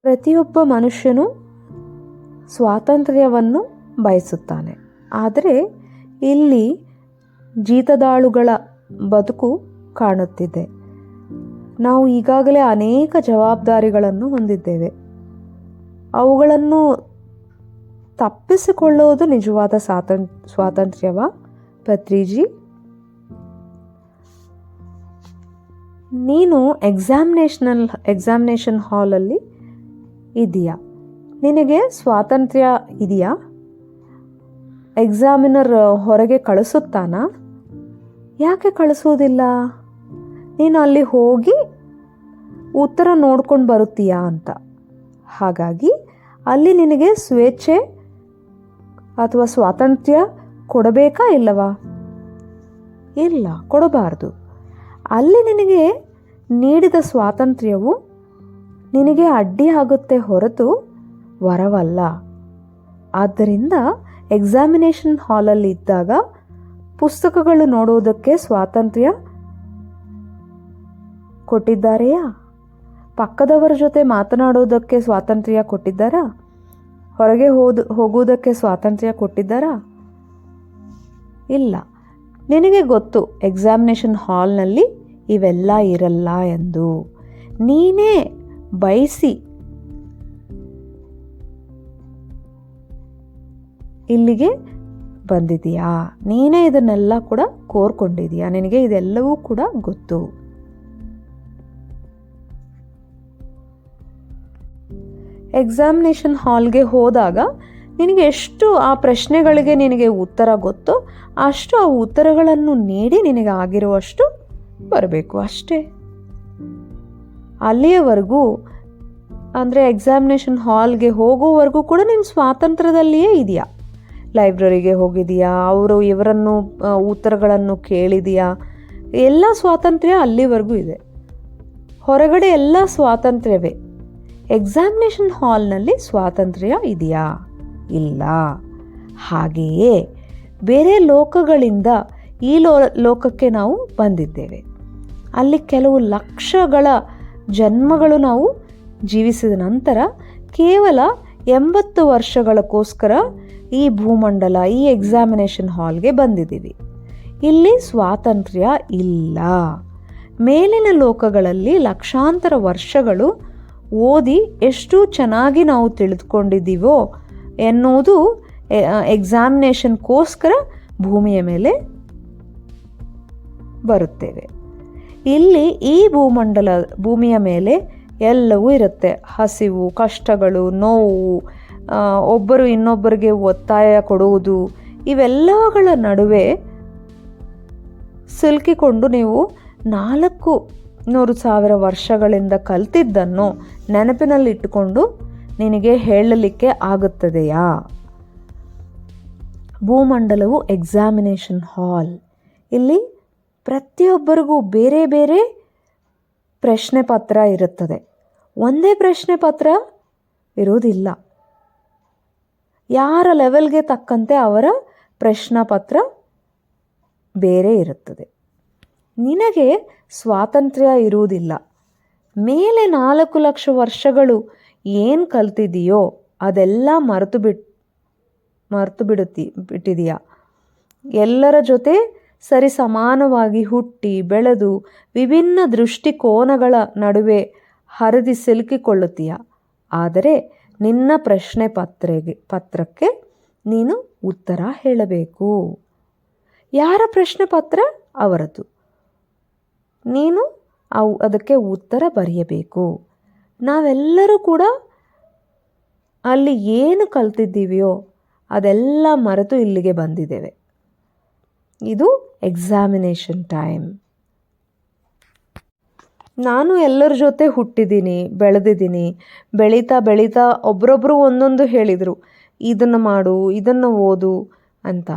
ಪ್ರತಿಯೊಬ್ಬ ಮನುಷ್ಯನು ಸ್ವಾತಂತ್ರ್ಯವನ್ನು ಬಯಸುತ್ತಾನೆ. ಆದರೆ ಇಲ್ಲಿ ಜೀತದಾಳುಗಳ ಬದುಕು ಕಾಣುತ್ತಿದೆ. ನಾವು ಈಗಾಗಲೇ ಅನೇಕ ಜವಾಬ್ದಾರಿಗಳನ್ನು ಹೊಂದಿದ್ದೇವೆ. ಅವುಗಳನ್ನು ತಪ್ಪಿಸಿಕೊಳ್ಳುವುದು ನಿಜವಾದ ಸ್ವಾತಂತ್ರ್ಯವ ಪತ್ರಿಜಿ? ನೀನು ಎಕ್ಸಾಮಿನೇಷನ್ ಹಾಲಲ್ಲಿ ಇದೆಯಾ? ನಿನಗೆ ಸ್ವಾತಂತ್ರ್ಯ ಇದೆಯಾ? ಎಕ್ಸಾಮಿನರ್ ಹೊರಗೆ ಕಳಿಸುತ್ತಾನಾ? ಯಾಕೆ ಕಳಿಸೋದಿಲ್ಲ? ನೀನು ಅಲ್ಲಿ ಹೋಗಿ ಉತ್ತರ ನೋಡ್ಕೊಂಡು ಬರುತ್ತೀಯಾ ಅಂತ. ಹಾಗಾಗಿ ಅಲ್ಲಿ ನಿನಗೆ ಸ್ವೇಚ್ಛೆ ಅಥವಾ ಸ್ವಾತಂತ್ರ್ಯ ಕೊಡಬೇಕಾ ಇಲ್ಲವಾ? ಇಲ್ಲ, ಕೊಡಬಾರ್ದು. ಅಲ್ಲಿ ನಿನಗೆ ನೀಡಿದ ಸ್ವಾತಂತ್ರ್ಯವು ನಿನಗೆ ಅಡ್ಡಿಯಾಗುತ್ತೆ ಹೊರತು ವರವಲ್ಲ. ಆದ್ದರಿಂದ ಎಕ್ಸಾಮಿನೇಷನ್ ಹಾಲಲ್ಲಿ ಇದ್ದಾಗ ಪುಸ್ತಕಗಳು ನೋಡುವುದಕ್ಕೆ ಸ್ವಾತಂತ್ರ್ಯ ಕೊಟ್ಟಿದ್ದಾರೆಯಾ? ಪಕ್ಕದವರ ಜೊತೆ ಮಾತನಾಡುವುದಕ್ಕೆ ಸ್ವಾತಂತ್ರ್ಯ ಕೊಟ್ಟಿದ್ದಾರಾ? ಹೊರಗೆ ಹೋಗುವುದಕ್ಕೆ ಸ್ವಾತಂತ್ರ್ಯ ಕೊಟ್ಟಿದ್ದಾರಾ? ಇಲ್ಲ. ನಿನಗೆ ಗೊತ್ತು ಎಕ್ಸಾಮಿನೇಷನ್ ಹಾಲ್ನಲ್ಲಿ ಇವೆಲ್ಲ ಇರಲ್ಲ ಎಂದು. ನೀನೇ ಬಯಸಿ ಇಲ್ಲಿಗೆ ಬಂದಿದೆಯಾ? ನೀನೇ ಇದನ್ನೆಲ್ಲ ಕೂಡ ಕೋರ್ಕೊಂಡಿದೀಯಾ? ನಿನಗೆ ಇದೆಲ್ಲವೂ ಕೂಡ ಗೊತ್ತು. ಎಕ್ಸಾಮಿನೇಷನ್ ಹಾಲ್ಗೆ ಹೋದಾಗ ನಿನಗೆ ಎಷ್ಟು ಆ ಪ್ರಶ್ನೆಗಳಿಗೆ ನಿನಗೆ ಉತ್ತರ ಗೊತ್ತೋ ಅಷ್ಟು ಆ ಉತ್ತರಗಳನ್ನು ನೀಡಿ ನಿನಗೆ ಆಗಿರುವಷ್ಟು ಬರಬೇಕು ಅಷ್ಟೇ. ಅಲ್ಲಿಯವರೆಗೂ ಅಂದರೆ ಎಕ್ಸಾಮಿನೇಷನ್ ಹಾಲ್ಗೆ ಹೋಗೋವರೆಗೂ ಕೂಡ ನೀನು ಸ್ವಾತಂತ್ರ್ಯದಲ್ಲಿಯೇ ಇದೆಯಾ? ಲೈಬ್ರರಿಗೆ ಹೋಗಿದೆಯಾ? ಇವರನ್ನು ಉತ್ತರಗಳನ್ನು ಕೇಳಿದೆಯಾ? ಎಲ್ಲ ಸ್ವಾತಂತ್ರ್ಯ ಅಲ್ಲಿವರೆಗೂ ಇದೆ. ಹೊರಗಡೆ ಎಲ್ಲ ಸ್ವಾತಂತ್ರ್ಯವೇ. ಎಕ್ಸಾಮಿನೇಷನ್ ಹಾಲ್ನಲ್ಲಿ ಸ್ವಾತಂತ್ರ್ಯ ಇದೆಯಾ? ಇಲ್ಲ. ಹಾಗೆಯೇ ಬೇರೆ ಲೋಕಗಳಿಂದ ಈ ಲೋಕಕ್ಕೆ ನಾವು ಬಂದಿದ್ದೇವೆ. ಅಲ್ಲಿ ಕೆಲವು ಲಕ್ಷಗಳ ಜನ್ಮಗಳು ನಾವು ಜೀವಿಸಿದ ನಂತರ ಕೇವಲ 80 ವರ್ಷಗಳಕ್ಕೋಸ್ಕರ ಈ ಭೂಮಂಡಲ, ಈ ಎಕ್ಸಾಮಿನೇಷನ್ ಹಾಲ್ಗೆ ಬಂದಿದ್ದೀವಿ. ಇಲ್ಲಿ ಸ್ವಾತಂತ್ರ್ಯ ಇಲ್ಲ. ಮೇಲಿನ ಲೋಕಗಳಲ್ಲಿ ಲಕ್ಷಾಂತರ ವರ್ಷಗಳು ಓದಿ ಎಷ್ಟು ಚೆನ್ನಾಗಿ ನಾವು ತಿಳಿದುಕೊಂಡಿದ್ದೀವೋ ಎನ್ನುವುದು ಎಕ್ಸಾಮಿನೇಷನ್ಗೋಸ್ಕರ ಭೂಮಿಯ ಮೇಲೆ ಬರುತ್ತೇವೆ. ಇಲ್ಲಿ ಈ ಭೂಮಿಯ ಮೇಲೆ ಎಲ್ಲವೂ ಇರುತ್ತೆ. ಹಸಿವು, ಕಷ್ಟಗಳು, ನೋವು, ಒಬ್ಬರು ಇನ್ನೊಬ್ಬರಿಗೆ ಒತ್ತಾಯ ಕೊಡುವುದು, ಇವೆಲ್ಲಗಳ ನಡುವೆ ಸಿಲುಕಿಕೊಂಡು ನೀವು 400,000 ವರ್ಷಗಳಿಂದ ಕಲ್ತಿದ್ದನ್ನು ನೆನಪಿನಲ್ಲಿಟ್ಟುಕೊಂಡು ನಿನಗೆ ಹೇಳಲಿಕ್ಕೆ ಆಗುತ್ತದೆಯಾ? ಭೂಮಂಡಲವು ಎಕ್ಸಾಮಿನೇಷನ್ ಹಾಲ್. ಇಲ್ಲಿ ಪ್ರತಿಯೊಬ್ಬರಿಗೂ ಬೇರೆ ಬೇರೆ ಪ್ರಶ್ನೆ ಪತ್ರ ಇರುತ್ತದೆ. ಒಂದೇ ಪ್ರಶ್ನೆ ಪತ್ರ ಇರುವುದಿಲ್ಲ. ಯಾರ ಲೆವೆಲ್ಗೆ ತಕ್ಕಂತೆ ಅವರ ಪ್ರಶ್ನೆ ಪತ್ರ ಬೇರೆ ಇರುತ್ತದೆ. ನಿನಗೆ ಸ್ವಾತಂತ್ರ್ಯ ಇರುವುದಿಲ್ಲ. ಮೇಲೆ 4 ಲಕ್ಷ ವರ್ಷಗಳು ಏನು ಕಲ್ತಿದೆಯೋ ಅದೆಲ್ಲ ಬಿಟ್ಟಿದೆಯಾ? ಎಲ್ಲರ ಜೊತೆ ಸರಿ ಸಮಾನವಾಗಿ ಹುಟ್ಟಿ ಬೆಳೆದು ವಿಭಿನ್ನ ದೃಷ್ಟಿಕೋನಗಳ ನಡುವೆ ಹರಿದು ಸಿಲುಕಿಕೊಳ್ಳುತ್ತೀಯ. ಆದರೆ ನಿನ್ನ ಪ್ರಶ್ನೆ ಪತ್ರಕ್ಕೆ ನೀನು ಉತ್ತರ ಹೇಳಬೇಕು. ಯಾರ ಪ್ರಶ್ನೆ ಪತ್ರ? ಅವರದು. ನೀನು ಅದಕ್ಕೆ ಉತ್ತರ ಬರೆಯಬೇಕು. ನಾವೆಲ್ಲರೂ ಕೂಡ ಅಲ್ಲಿ ಏನು ಕಲ್ತಿದ್ದೀವಿಯೋ ಅದೆಲ್ಲ ಮರೆತು ಇಲ್ಲಿಗೆ ಬಂದಿದ್ದೇವೆ. ಇದು ಎಕ್ಸಾಮಿನೇಷನ್ ಟೈಮ್. ನಾನು ಎಲ್ಲರ ಜೊತೆ ಹುಟ್ಟಿದ್ದೀನಿ, ಬೆಳೆದಿದ್ದೀನಿ. ಬೆಳೀತಾ ಒಬ್ಬರೊಬ್ಬರು ಒಂದೊಂದು ಹೇಳಿದರು, ಇದನ್ನು ಮಾಡು, ಇದನ್ನು ಓದು ಅಂತ.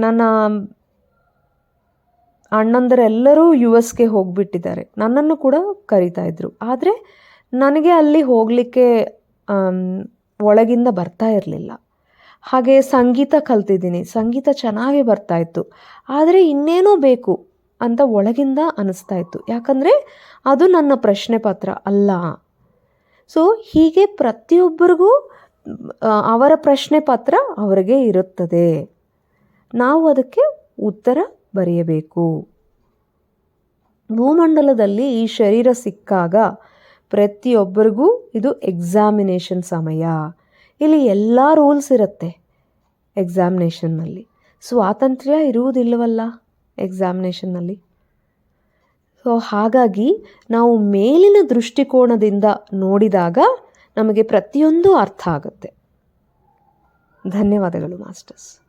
ನನ್ನ ಅಣ್ಣಂದರೆಲ್ಲರೂ US ಹೋಗಿಬಿಟ್ಟಿದ್ದಾರೆ. ನನ್ನನ್ನು ಕೂಡ ಕರೀತಾ ಇದ್ರು. ಆದರೆ ನನಗೆ ಅಲ್ಲಿ ಹೋಗಲಿಕ್ಕೆ ಒಳಗಿಂದ ಬರ್ತಾ ಇರಲಿಲ್ಲ. ಹಾಗೆ ಸಂಗೀತ ಕಲ್ತಿದ್ದೀನಿ, ಸಂಗೀತ ಚೆನ್ನಾಗಿ ಬರ್ತಾಯಿತ್ತು. ಆದರೆ ಇನ್ನೇನೋ ಬೇಕು ಅಂತ ಒಳಗಿಂದ ಅನಿಸ್ತಾ ಇತ್ತು. ಯಾಕಂದರೆ ಅದು ನನ್ನ ಪ್ರಶ್ನೆ ಪತ್ರ ಅಲ್ಲ. ಸೊ ಹೀಗೆ ಪ್ರತಿಯೊಬ್ಬರಿಗೂ ಅವರ ಪ್ರಶ್ನೆ ಪತ್ರ ಅವರಿಗೆ ಇರುತ್ತದೆ. ನಾವು ಅದಕ್ಕೆ ಉತ್ತರ ಬರೆಯಬೇಕು. ಭೂಮಂಡಲದಲ್ಲಿ ಈ ಶರೀರ ಸಿಕ್ಕಾಗ ಪ್ರತಿಯೊಬ್ಬರಿಗೂ ಇದು ಎಕ್ಸಾಮಿನೇಷನ್ ಸಮಯ. ಇಲ್ಲಿ ಎಲ್ಲ ರೂಲ್ಸ್ ಇರುತ್ತೆ. ಎಕ್ಸಾಮಿನೇಷನ್ನಲ್ಲಿ ಸ್ವಾತಂತ್ರ್ಯ ಇರುವುದಿಲ್ಲವಲ್ಲ ಎಕ್ಸಾಮಿನೇಷನ್ನಲ್ಲಿ. ಸೊ ಹಾಗಾಗಿ ನಾವು ಮೇಲಿನ ದೃಷ್ಟಿಕೋನದಿಂದ ನೋಡಿದಾಗ ನಮಗೆ ಪ್ರತಿಯೊಂದು ಅರ್ಥ ಆಗುತ್ತೆ. ಧನ್ಯವಾದಗಳು ಮಾಸ್ಟರ್ಸ್.